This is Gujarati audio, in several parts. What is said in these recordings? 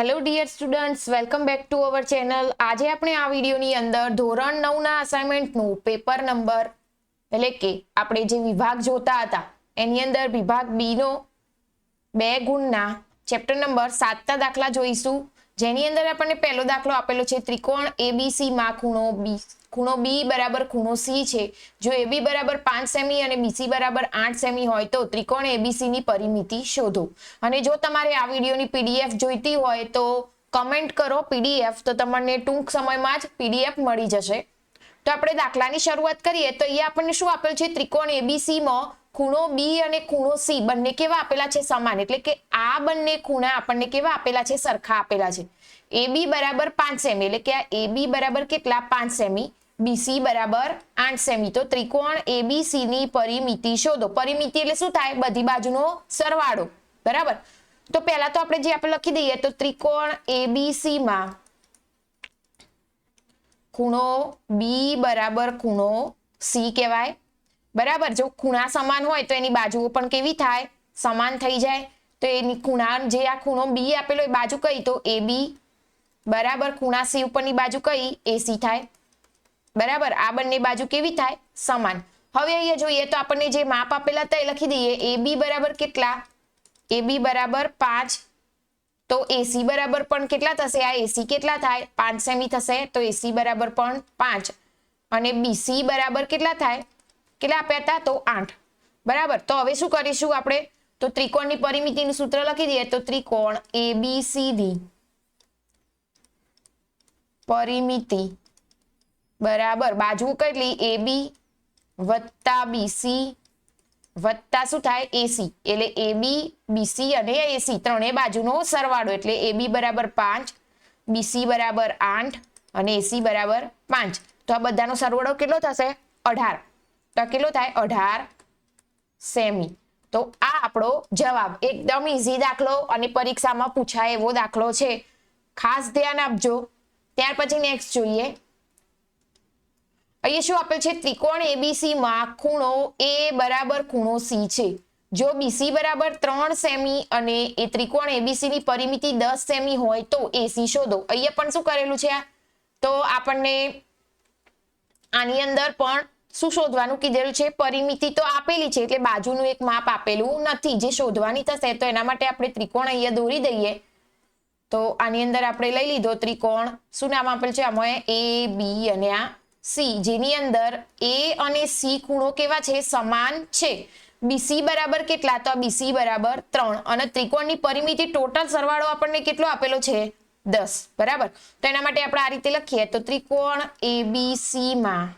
Hello dear students, welcome back to our channel. આજે આપણે આ વિડીયોની અંદર ધોરણ 9ના અસાઇનમેન્ટનું પેપર નંબર એટલે કે આપણે જે વિભાગ જોતા હતા એની અંદર વિભાગ બી નો 2 ગુણના ચેપ્ટર નંબર 7ના દાખલા જોઈશું, જેની અંદર આપણને પહેલો દાખલો આપેલો છે ત્રિકોણ એબીસી માં ખૂણો બી બરાબર ખૂણો સી છે. જો એબી બરાબર 5 સેમી અને બીસી બરાબર 8 સેમી હોય તો ત્રિકોણ એબીસી ની પરિમિતિ શોધો. અને જો તમારે આ વિડીયોની પીડીએફ જોઈતી હોય તો કમેન્ટ કરો પીડીએફ, તો તમને ટૂંક સમયમાં જ પીડીએફ મળી જશે. તો આપણે દાખલાની શરૂઆત કરીએ તો અહીંયા આપણને શું આપેલ છે, ત્રિકોણ એબીસી માં ખૂણો બી અને ખૂણો સી બંને કેવા આપેલા છે, સમાન. એટલે કે આ બંને ખૂણા આપણને કેવા આપેલા છે, સરખા આપેલા છે. AB બરાબર 5 સેમી એટલે કે આ AB બરાબર કેટલા, 5 સેમી, BC બરાબર 8 સેમી. તો ત્રિકોણ ABC ની પરિમિતિ શોધો. પરિમિતિ એટલે શું થાય, બધી બાજુનો સરવાળો, બરાબર. તો પહેલા તો આપણે જે આપણે લખી દઈએ તો ત્રિકોણ ABC માં ખૂણો B બરાબર ખૂણો C કહેવાય, બરાબર. જો ખૂણા સમાન હોય તો એની બાજુઓ પણ કેવી થાય, સમાન થઈ જાય. તો એની ખૂણા જે આ ખૂણો B આપેલો એ બાજુ કઈ, તો AB બરાબર ખૂણા C ઉપરની બાજુ કઈ, AC થાય, બરાબર. આ બંને બાજુ કેવી થાય, સમાન. હવે અહીંયા જોઈએ તો આપણને જે માપ આપેલા હતા એ લખી દઈએ. AB બરાબર કેટલા, AB બરાબર 5, તો AC બરાબર પણ કેટલા થશે, આ AC કેટલા થાય, 5 સેમી થશે, તો AC બરાબર પણ 5. અને BC બરાબર કેટલા થાય, કેટલા આપ્યા હતા, તો 8, બરાબર. તો હવે શું કરીશું આપણે, તો ત્રિકોણની પરિમિતિનું સૂત્ર લખી દઈએ. તો ત્રિકોણ ABCD પરિમિતિ બરાબર બાજુ કેટલી, AB વત્તા BC વત્તા શું થાય, AC. એટલે AB BC અને AC ત્રણેય બાજુનો સરવાળો. એટલે AB બરાબર 5, BC બરાબર 8 અને AC બરાબર 5. તો આ બધાનો સરવાળો કેટલો થશે, 18. તો કેટલો થાય, 18 સેમી. તો આ આપણો જવાબ. એકદમ ઈઝી દાખલો અને પરીક્ષામાં પૂછાય એવો દાખલો છે, ખાસ ધ્યાન આપજો. ત્યાર પછી નેક્સ્ટ જોઈએ. અહીંયા શું આપેલ છે, ત્રિકોણ એબીસી માં ખૂણો A બરાબર ખૂણો C છે. જો BC બરાબર 3 સેમી અને એ ત્રિકોણ એબીસી ની પરિમિતિ 10 સેમી હોય તો AC શોધો. અહીંયા પણ શું કરેલું છે, તો આપણને આની અંદર પણ શું શોધવાનું કીધેલું છે, પરિમિતિ તો આપેલી છે એટલે બાજુનું એક માપ આપેલું નથી, જે શોધવાની થશે. તો એના માટે આપણે ત્રિકોણ અહીંયા દોરી દઈએ. તો આની અંદર આપણે લઈ લીધો ત્રિકોણ, શું નામ આપેલ છે આમાં, A B અને આ C, જેની અંદર A અને C ખૂણો કેવા છે, સમાન છે. BC બરાબર કેટલા, તો BC બરાબર 3 અને ત્રિકોણની પરિમિતિ ટોટલ સરવાળો આપણને કેટલો આપેલો છે, 10, બરાબર. તો એના માટે આપણે આ રીતે લખીએ. તો ત્રિકોણ ABC માં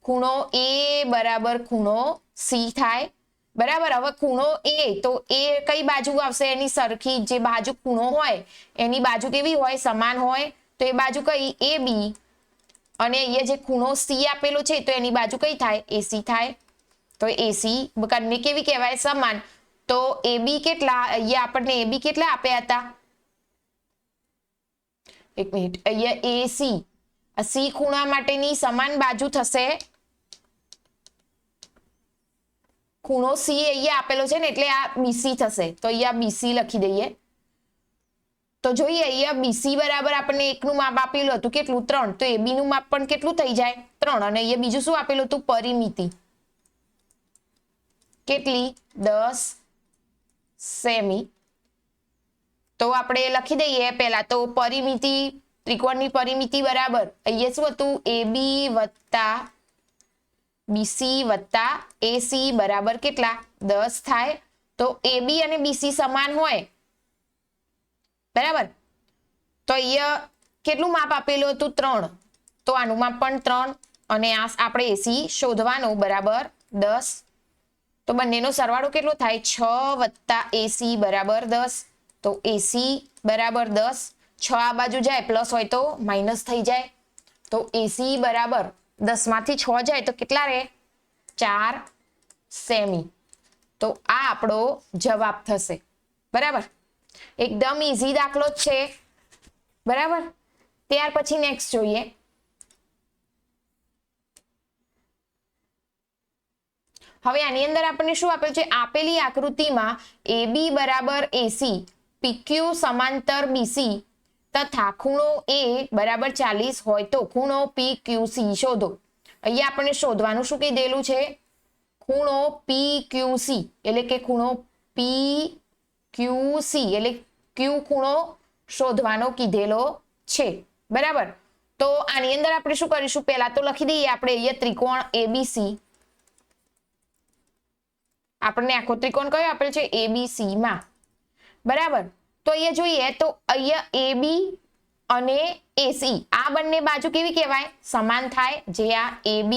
ખૂણો A બરાબર ખૂણો C થાય, બરાબર. હવે ખૂણો A, તો A કઈ બાજુ આવશે, એની સરખી જે બાજુ ખૂણો હોય એની બાજુ કેવી હોય, સમાન હોય. તો એ બાજુ કઈ, AB. અને અહીંયા જે ખૂણો C આપેલો છે તો એની બાજુ કઈ થાય, AC થાય. તો AC બંને કેવી કહેવાય, સમાન. તો AB કેટલા, અહીંયા આપણને AB કેટલા આપ્યા હતા, એક મિનિટ, અહીંયા AC આ C ખૂણા માટેની સમાન બાજુ થશે. ખૂણો C અહીંયા આપેલો છે ને એટલે આ BC થશે. તો અહીંયા BC લખી દઈએ. તો જોઈએ અહીંયા BC બરાબર આપણને એકનું માપ આપેલું હતું કેટલું, 3. તો AB નું માપ પણ કેટલું થઈ જાય, 3. અને અહીંયા બીજું શું આપેલું હતું, પરિમિતિ કેટલી, 10 સેમી. તો આપણે લખી દઈએ પહેલા તો પરિમિતિ, ત્રિકોણની પરિમિતિ બરાબર અહીંયા શું હતું, AB વત્તા BC વત્તા AC બરાબર કેટલા, 10 થાય. તો AB અને BC સમાન હોય, બરાબર. તો અહીંયા કેટલું માપ આપેલું હતું, 3. તો આનું માપ પણ 3 અને આ આપણે AC શોધવાનું, બરાબર 10. તો બંનેનો સરવાળો કેટલો થાય, 6 વત્તા AC બરાબર 10. તો AC બરાબર 10, 6 આ બાજુ જાય પ્લસ હોય તો માઇનસ થઈ જાય. તો AC બરાબર 10 માંથી 6 જાય તો કેટલા રહે, 4 સેમી. તો આ આપણો જવાબ થશે, બરાબર. એકદમ ઈઝી દાખલો જ છે, બરાબર. ત્યાર પછી નેક્સ્ટ જોઈએ. હવે આની અંદર આપણને શું આપેલ છે, આપેલી આકૃતિમાં AB બરાબર AC PQ સમાંતર BC તથા ખૂણો A બરાબર 40 હોય તો ખૂણો PQC શોધો. અહીંયા આપણને શોધવાનું શું કીધેલું છે? ખૂણો PQC એટલે કે ખૂણો PQC એટલે Q ખૂણો શોધવાનો કીધેલો છે. બરાબર. તો આની અંદર આપણે શું કરીશું? પહેલા તો લખી દઈએ આપણે અહીંયા ત્રિકોણ ABC. આપણને આખો ત્રિકોણ કયો આપેલ છે? ABC માં. બરાબર. તો અહીંયા જોઈએ તો અહીંયા AB અને AC આ બંને બાજુ કેવી કહેવાય? સમાન થાય. જે આ AB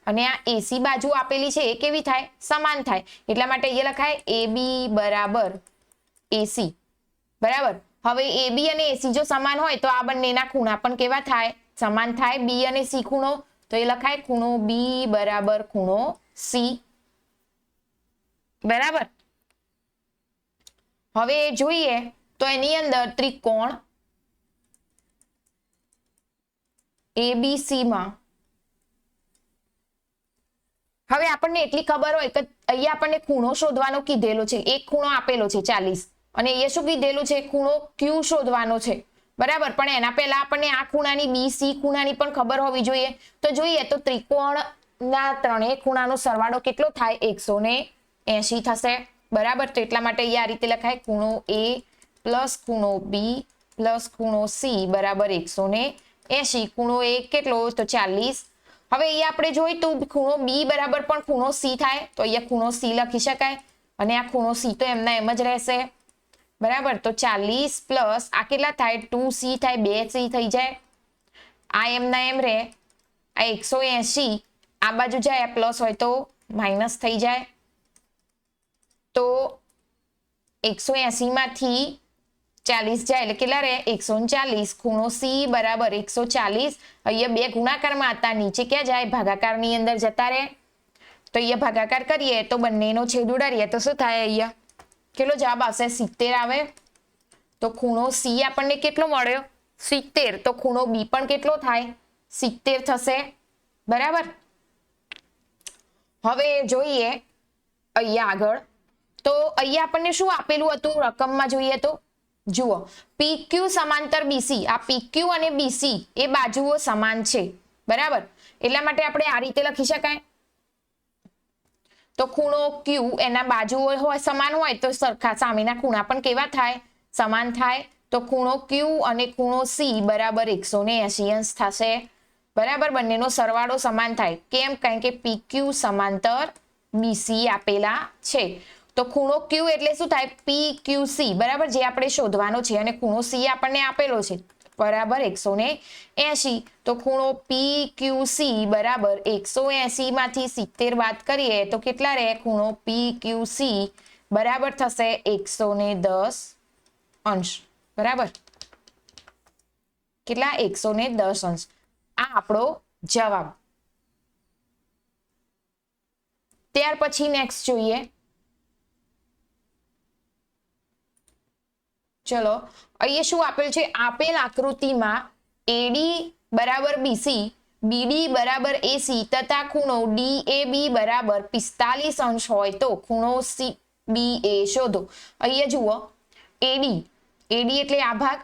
અને આ AC બાજુ આપેલી છે એ કેવી થાય? સમાન થાય. એટલા માટે અહીંયા લખાય AB બરાબર AC. બરાબર. હવે AB અને AC જો સમાન હોય તો આ બંનેના ખૂણા પણ કેવા થાય? સમાન થાય. B અને C ખૂણો તો એ લખાય ખૂણો B બરાબર ખૂણો C. બરાબર. હવે જોઈએ તો એની અંદર ત્રિકોણ ABC માં હવે આપણને એટલી ખબર હોય કે અહીંયા આપણને ખૂણો શોધવાનો કીધેલો છે. એક ખૂણો આપેલો છે 40 અને અહીંયા શું કીધેલું છે? ખૂણો Q શોધવાનો છે. બરાબર. પણ એના પહેલા આપણને આ ખૂણાની BC ખૂણાની પણ ખબર હોવી જોઈએ. તો જોઈએ તો ત્રિકોણના ત્રણેય ખૂણાનો સરવાળો કેટલો થાય? 180 થશે. બરાબર. તો એટલા માટે અહીંયા આ રીતે લખાય ખૂણો A પ્લસ ખૂણો B પ્લસ ખૂણો C બરાબર 180. ખૂણો A કેટલો? તો 40. હવે અહીંયા આપણે જોઈ તો ખૂણો B બરાબર પણ ખૂણો C થાય તો અહીંયા ખૂણો C લખી શકાય અને આ ખૂણો C તો એમના એમ જ રહેશે. બરાબર. તો 40 પ્લસ આ કેટલા થાય? 2C થાય. 2C થઈ જાય. આ એમના એમ રહે. આ 180 આ બાજુ જાય આ પ્લસ હોય તો માઇનસ થઈ જાય. તો 180 માંથી 40 જાય એટલે કેટલા રહે? 140. ખૂણો C બરાબર 140. અહીંયા બે ગુણાકારમાં હતા. નીચે ક્યાં જાય? ભાગાકારની અંદર જતા રહે. તો અહીંયા ભાગાકાર કરીએ તો બંનેનો છેદ ઉડાડીએ તો શું થાય? અહીંયા કેટલો જવાબ આવશે? 70 આવે. તો ખૂણો C આપણને કેટલો મળ્યો? 70. તો ખૂણો B પણ કેટલો થાય? 70 થશે. બરાબર. હવે જોઈએ અહીંયા આગળ તો અહીંયા આપણને શું આપેલું હતું રકમમાં? જોઈએ તો જુઓ PQ સમાંતર BC. આ PQ અને BC એ બાજુઓ સમાન છે. બરાબર. એટલા માટે આપણે આ રીતે લખી શકાય. તો ખૂણો Q એના બાજુઓ હોય સમાન હોય તો સરખા સામેના ખૂણા પણ કેવા થાય? સમાન થાય. તો ખૂણો Q અને ખૂણો C બરાબર 180 અંશ થશે. બરાબર. બંનેનો સરવાળો સમાન થાય. કેમ? કારણ કે PQ સમાંતર BC આપેલા છે. તો ખૂણો Q એટલે શું થાય? PQC. બરાબર. જે આપણે શોધવાનો છે અને ખૂણો C આપણને આપેલો છે બરાબર 180. તો ખૂણો PQC બરાબર 180 માંથી 70 બાદ કરીએ તો કેટલા રહે? ખૂણો PQC બરાબર થશે 110 અંશ. બરાબર. કેટલા? 110 અંશ. આ આપણો જવાબ. ત્યાર પછી નેક્સ્ટ જોઈએ. ચલો અહીંયા શું આપેલ છે? આપેલ આકૃતિમાં AD બરાબર BC, BD બરાબર AC તથા ખૂણો DAB બરાબર 45 અંશ હોય તો ખૂણો CBA શોધો. અહીંયા જુઓ AD એટલે આ ભાગ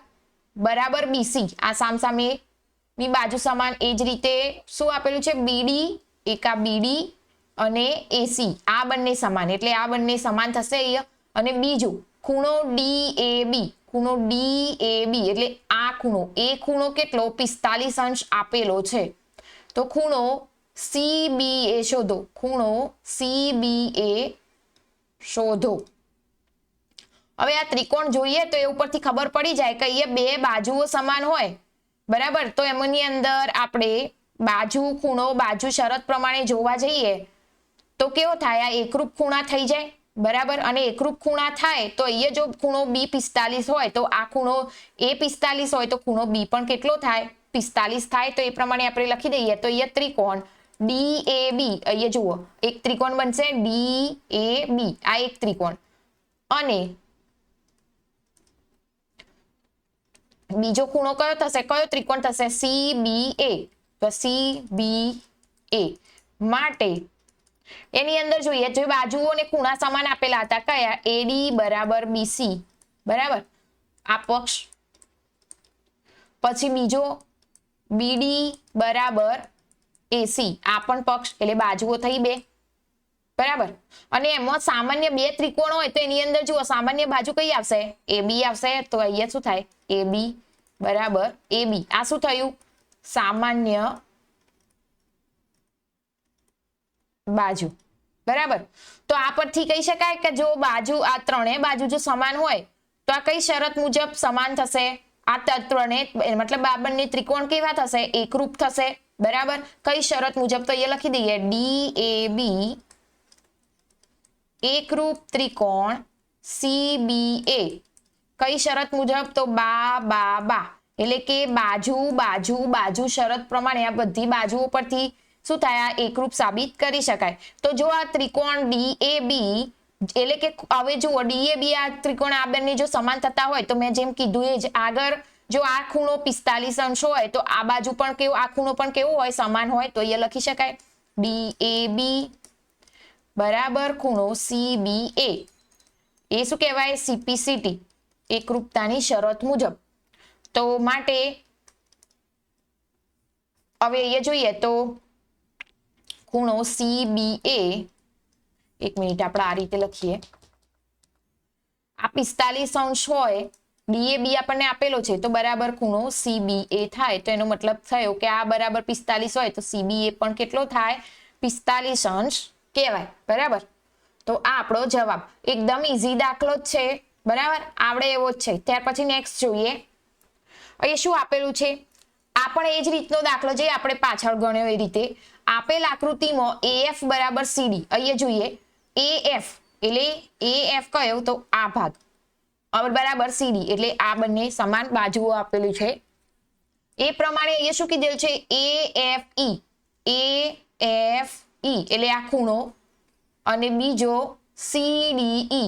બરાબર BC આ સામસામેની બાજુ સમાન. એ જ રીતે શું આપેલું છે? BD એકા BD અને AC આ બંને સમાન એટલે આ બંને સમાન થશે અહીંયા. અને બીજું ખૂણો DAB એટલે આ ખૂણો એ ખૂણો કેટલો? 45 અંશ આપેલો છે. તો ખૂણો CBA શોધો. ખૂણો CBA શોધો. હવે આ ત્રિકોણ જોઈએ તો એ ઉપરથી ખબર પડી જાય કે અહીંયા બે બાજુઓ સમાન હોય. બરાબર. તો એમની અંદર આપણે બાજુ ખૂણો બાજુ શરત પ્રમાણે જોવા જઈએ તો કેવો થાય? આ એકરૂપ ખૂણા થઈ જાય. બરાબર. અને એકરૂપ ખૂણા થાય તો અહીંયા જો ખૂણો B 45 હોય તો આ ખૂણો A 45 હોય તો ખૂણો B પણ કેટલો થાય? 45 થાય. તો એ પ્રમાણે આપણે લખી દઈએ તો અહીંયા ત્રિકોણ DAB અહીંયા જુઓ એક ત્રિકોણ બનશે DAB આ એક ત્રિકોણ અને બીજો ખૂણો કયો થશે? કયો ત્રિકોણ થશે? CBA. તો CBA માટે એની અંદર જોઈએ જો બાજુઓ અને ખૂણા સમાન આપેલા હતા કયા? AD બરાબર BC બરાબર, આ પક્ષ. પછી બીજો બીડી બરાબર એસી, આ પણ પક્ષ એટલે બાજુઓ થઈ 2. બરાબર, અને એમાં સામાન્ય 2 ત્રિકોણ હોય તો એની અંદર જુઓ સામાન્ય બાજુ કઈ આવશે? AB આવશે. તો અહીંયા શું થાય? AB બરાબર AB. આ શું થયું? સામાન્ય બાજુ. બરાબર, તો આ પરથી કહી શકાય કે જો બાજુ આ ત્રણેય બાજુ જો સમાન હોય તો આ કઈ શરત મુજબ સમાન થશે? આ ત્રણેય મતલબ આ બંને ત્રિકોણ કેવા થશે? એકરૂપ થશે. બરાબર, કઈ શરત મુજબ? તો એ લખી દઈએ DAB એકરૂપ ત્રિકોણ CBA. કઈ શરત મુજબ? તો બા એટલે કે બાજુ બાજુ બાજુ શરત પ્રમાણે આ બધી બાજુઓ પરથી શું થાય? એકરૂપ સાબિત કરી શકાય. તો જો આ ત્રિકોણ DAB એટલે કે હવે જુઓ DAB આ ત્રિકોણ આ બંને જો સમાન થતા હોય તો મેં જેમ કીધું એ જ આગળ જો આ ખૂણો 45 અંશ હોય તો આ બાજુ પણ કેવો, આ ખૂણો પણ કેવો હોય? સમાન હોય. તો એ લખી શકાય DAB બરાબર ખૂણો CBA. એ શું કહેવાય? CPCT એકરૂપતાની શરત મુજબ. તો માટે હવે અહીંયા જોઈએ તો ખૂણો CBA, એક મિનિટ આપણે આ રીતે લખીએ. આ 45 અંશ હોય, DAB આપણને આપેલો છે તો બરાબર ખૂણો CBA થાય. તો એનો મતલબ થયો કે આ બરાબર 45 હોય તો CBA પણ કેટલો થાય? 45 અંશ કહેવાય. બરાબર, તો આ આપણો જવાબ. એકદમ ઈઝી દાખલો જ છે. બરાબર, આવડે એવો જ છે. ત્યાર પછી નેક્સ્ટ જોઈએ. અહીં શું આપેલું છે? આ પણ એ જ રીતનો દાખલો છે આપણે પાછળ ગણ્યો એ રીતે. આપેલ આકૃતિમાં AF બરાબર CD. અહીંયા જોઈએ AF એટલે AF કયો? તો આ ભાગ બરાબર CD એટલે આ બંને સમાન બાજુઓ આપેલી છે. એ પ્રમાણે અહીંયા શું કીધેલું છે? AFE એટલે આ ખૂણો, અને બીજો CDE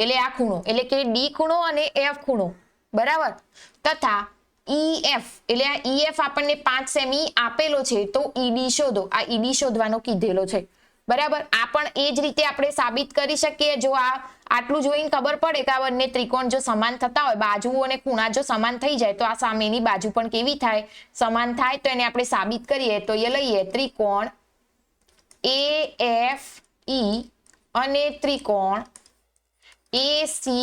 એટલે આ ખૂણો એટલે કે D ખૂણો અને F ખૂણો. બરાબર, તથા EF એટલે આ EF આપણને 5 સેમી આપેલો છે તો ED શોધો. આ ED શોધવાનો કીધેલો છે. બરાબર, આ પણ એ જ રીતે આપણે સાબિત કરી શકીએ. જો આટલું જોઈને ખબર પડે કે આ બંને ત્રિકોણ જો સમાન થતા હોય, બાજુઓ અને ખૂણા જો સમાન થઈ જાય તો આ સામેની બાજુ પણ કેવી થાય? સમાન થાય. તો એને આપણે સાબિત કરીએ તો એ લઈએ ત્રિકોણ AFE અને ત્રિકોણ ACE.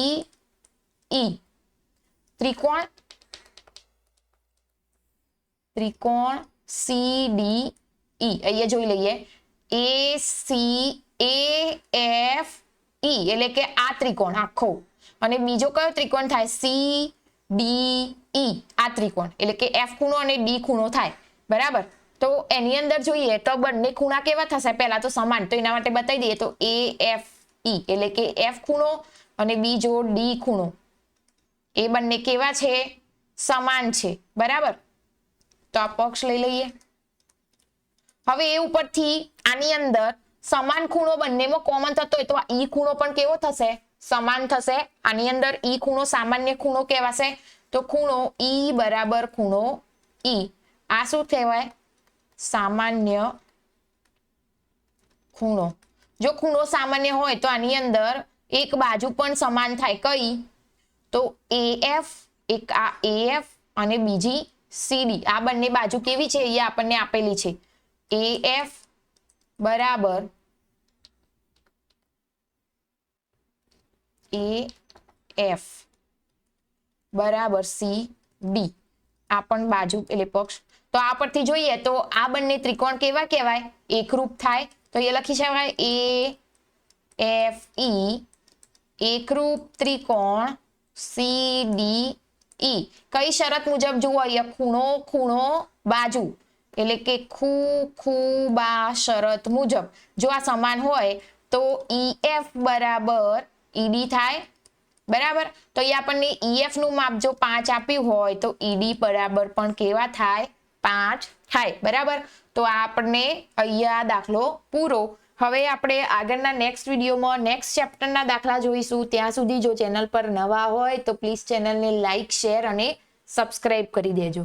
ત્રિકોણ CDE અહીંયા જોઈ લઈએ AFE એટલે કે આ ત્રિકોણ આખો, અને બીજો કયો ત્રિકોણ થાય? CDE આ ત્રિકોણ એટલે કે F ખૂણો અને D ખૂણો થાય. બરાબર, તો એની અંદર જોઈએ તો બંને ખૂણા કેવા થશે? પહેલા તો સમાન. તો એના માટે બતાવી દઈએ તો AFE એટલે કે F ખૂણો અને બીજો D ખૂણો એ બંને કેવા છે? સમાન છે. બરાબર, તો આ પક્ષ લઈ લઈએ. હવે એ ઉપરથી આની અંદર સમાન ખૂણો બંનેમાં કોમન થતો હોય તો આ E ખૂણો પણ કેવો થશે? સમાન થશે. આની અંદર E ખૂણો સામાન્ય ખૂણો કહેવાશે. તો ખૂણો E બરાબર ખૂણો E. આ શું કહેવાય? સામાન્ય ખૂણો. જો ખૂણો સામાન્ય હોય તો આની અંદર એક બાજુ પણ સમાન થાય. કઈ? તો AF, એક આ AF અને બીજી CD. આ બંને બાજુ કેવી છે? અહીંયા આપણને આપેલી છે AF બરાબર AF બરાબર CD. આ પણ બાજુ એટલે પક્ષ. તો આ પરથી જોઈએ તો આ બંને ત્રિકોણ કેવા કહેવાય? એકરૂપ થાય. તો એ લખી શકાય AFE એકરૂપ ત્રિકોણ CDE. કઈ શરત મુજબ? જુઓ અહીંયા ખૂણો ખૂણો બાજુ એટલે કે ખૂબા શરત મુજબ જો આ સમાન હોય તો EF બરાબર ED થાય. બરાબર, તો એ આપણને EF નું માપ જો 5 આપ્યું હોય તો ED બરાબર પણ કેવા થાય? 5 થાય. બરાબર, તો આ આપણને અહીંયા દાખલો પૂરો. હવે આપણે આગળના નેક્સ્ટ વિડીયોમાં નેક્સ્ટ ચેપ્ટરના દાખલા જોઈશું. ત્યાં સુધી જો ચેનલ પર નવા હોય તો પ્લીઝ ચેનલને લાઈક, શેર અને સબસ્ક્રાઇબ કરી દેજો.